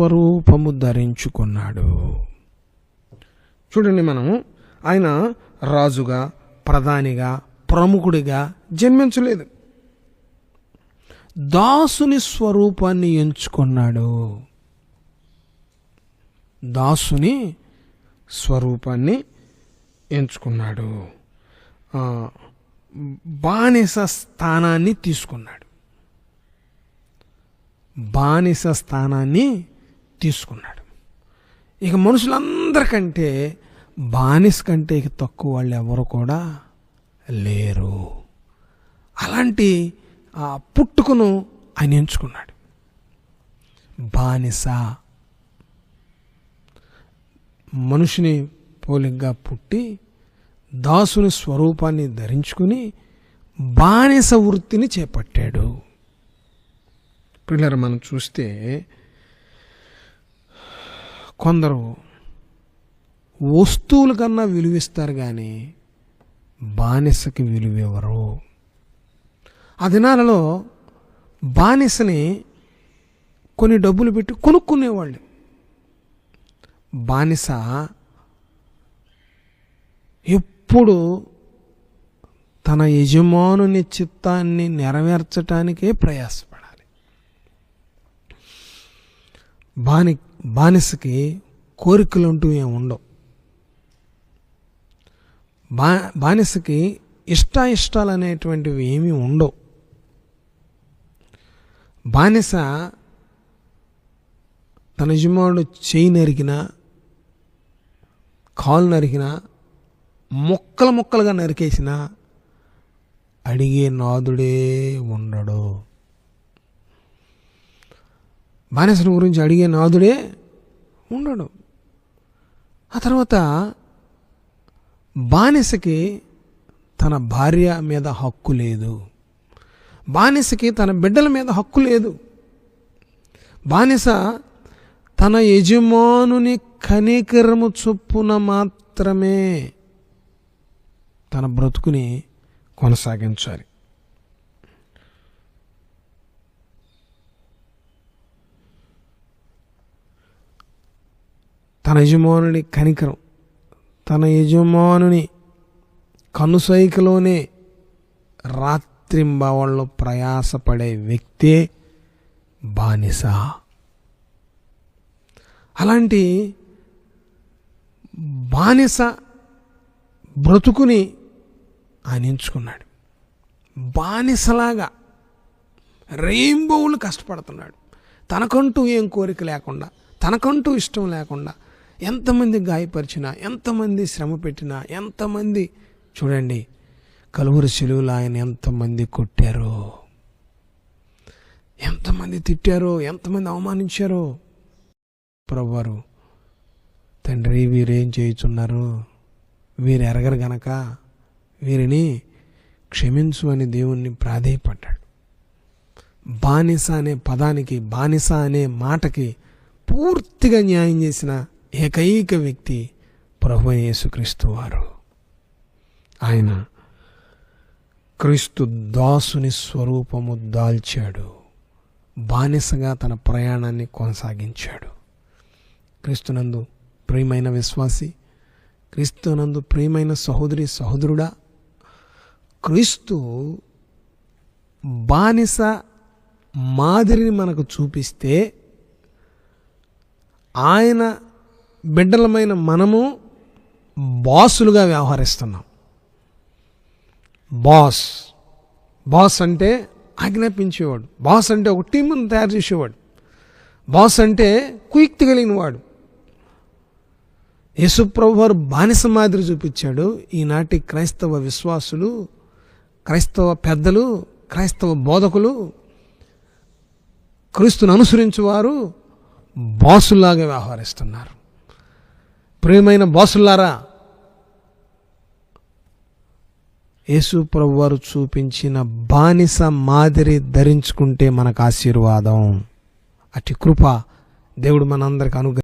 స్వరూపము ధరించుకున్నాడు. చూడండి, మనము ఆయన రాజుగా, ప్రధానిగా, ప్రముఖుడిగా జన్మించలేదు. దాసుని స్వరూపాన్ని ఎంచుకున్నాడు. దాసుని స్వరూపాన్ని ఎంచుకున్నాడు. బానిస స్థానాన్ని తీసుకున్నాడు. బానిస స్థానాన్ని తీసుకున్నాడు. ఇక మనుషులందరికంటే బానిస కంటే ఇక తక్కువ వాళ్ళు ఎవరు కూడా లేరు. అలాంటి పుట్టుకను ఆయన ఎంచుకున్నాడు. బానిస, మనుషుని పోలికగా పుట్టి దాసుని స్వరూపాన్ని ధరించుకుని బానిస వృత్తిని చేపట్టాడు. పిల్లలు మనం చూస్తే కొందరు వస్తువుల కన్నా విలువిస్తారు కానీ బానిసకి విలువెవరు. ఆ దినాలలో బానిసని కొన్ని డబ్బులు పెట్టి కొనుక్కునేవాళ్ళు. బానిస ఎప్పుడు తన యజమానుని చిత్తాన్ని నెరవేర్చటానికే ప్రయాసపడాలి. బానిసకి కోరికలు అంటూ ఏమి ఉండవు. బానిసకి ఇష్టాలు అనేటువంటివి ఏమీ ఉండవు. బానిస తన యజమానుడు చేయి నరికినా, కాలు నరికినా, ముక్కలుగా నరికేసినా అడిగే నాదుడే ఉండడు. బానిసల గురించి అడిగే నాదుడే ఉండడు. ఆ తర్వాత బానిసకి తన భార్య మీద హక్కు లేదు. బానిసకి తన బిడ్డల మీద హక్కు లేదు. బానిస తన యజమానుని కనికరము చొప్పున మాత్రమే తన బ్రతుకుని కొనసాగించాలి. తన యజమానుని కనికరం, తన యజమానుని కనుసైకలోనే రాత్రింబవళ్ళు ప్రయాసపడే వ్యక్తే బానిస. అలాంటి బానిస బ్రతుకుని ఆయన ఎంచుకున్నాడు. బానిసలాగా రెయిన్బోవులు కష్టపడుతున్నాడు. తనకంటూ ఏం కోరిక లేకుండా, తనకంటూ ఇష్టం లేకుండా, ఎంతమంది గాయపరిచినా, ఎంతమంది శ్రమ పెట్టినా, ఎంతమంది చూడండి కలువరి శిలువలో ఆయన ఎంతమంది కొట్టారో, ఎంతమంది తిట్టారో, ఎంతమంది అవమానించారో. ప్రభువారు, తండ్రి వీరేం చేయుచున్నారు, వీరు ఎరగరు గనక వీరిని క్షమించు అని దేవుణ్ణి ప్రాధేయపడ్డాడు. బానిస అనే పదానికి, బానిస అనే మాటకి పూర్తిగా న్యాయం చేసిన ఏకైక వ్యక్తి ప్రభువైన యేసుక్రీస్తు వారు. ఆయన క్రీస్తు దాసుని స్వరూపము దాల్చాడు. బానిసగా తన ప్రయాణాన్ని కొనసాగించాడు. క్రీస్తునందు ప్రియమైన విశ్వాసి, క్రీస్తునందు ప్రియమైన సహోదరి సహోదరుడా, క్రీస్తు బానిస మాదిరిని మనకు చూపిస్తే ఆయన బిడ్డలమైన మనము బాసులుగా వ్యవహరిస్తున్నాం. బాస్ అంటే ఆజ్ఞాపించేవాడు. బాస్ అంటే ఒక టీమును తయారు చేసేవాడు. బాస్ అంటే కుయుక్తి కలిగిన వాడు. యేసుప్రభు వారు బానిస మాదిరి చూపించాడు. ఈనాటి క్రైస్తవ విశ్వాసులు, క్రైస్తవ పెద్దలు, క్రైస్తవ బోధకులు, క్రీస్తును అనుసరించువారు బాసుల్లాగా వ్యవహరిస్తున్నారు. ప్రియమైన బాసులారా, యేసు ప్రభు వారు చూపించిన బానిస మాదిరి ధరించుకుంటే మనకు ఆశీర్వాదం. అట్టి కృప దేవుడు మనందరికి అనుగ్రహించారు.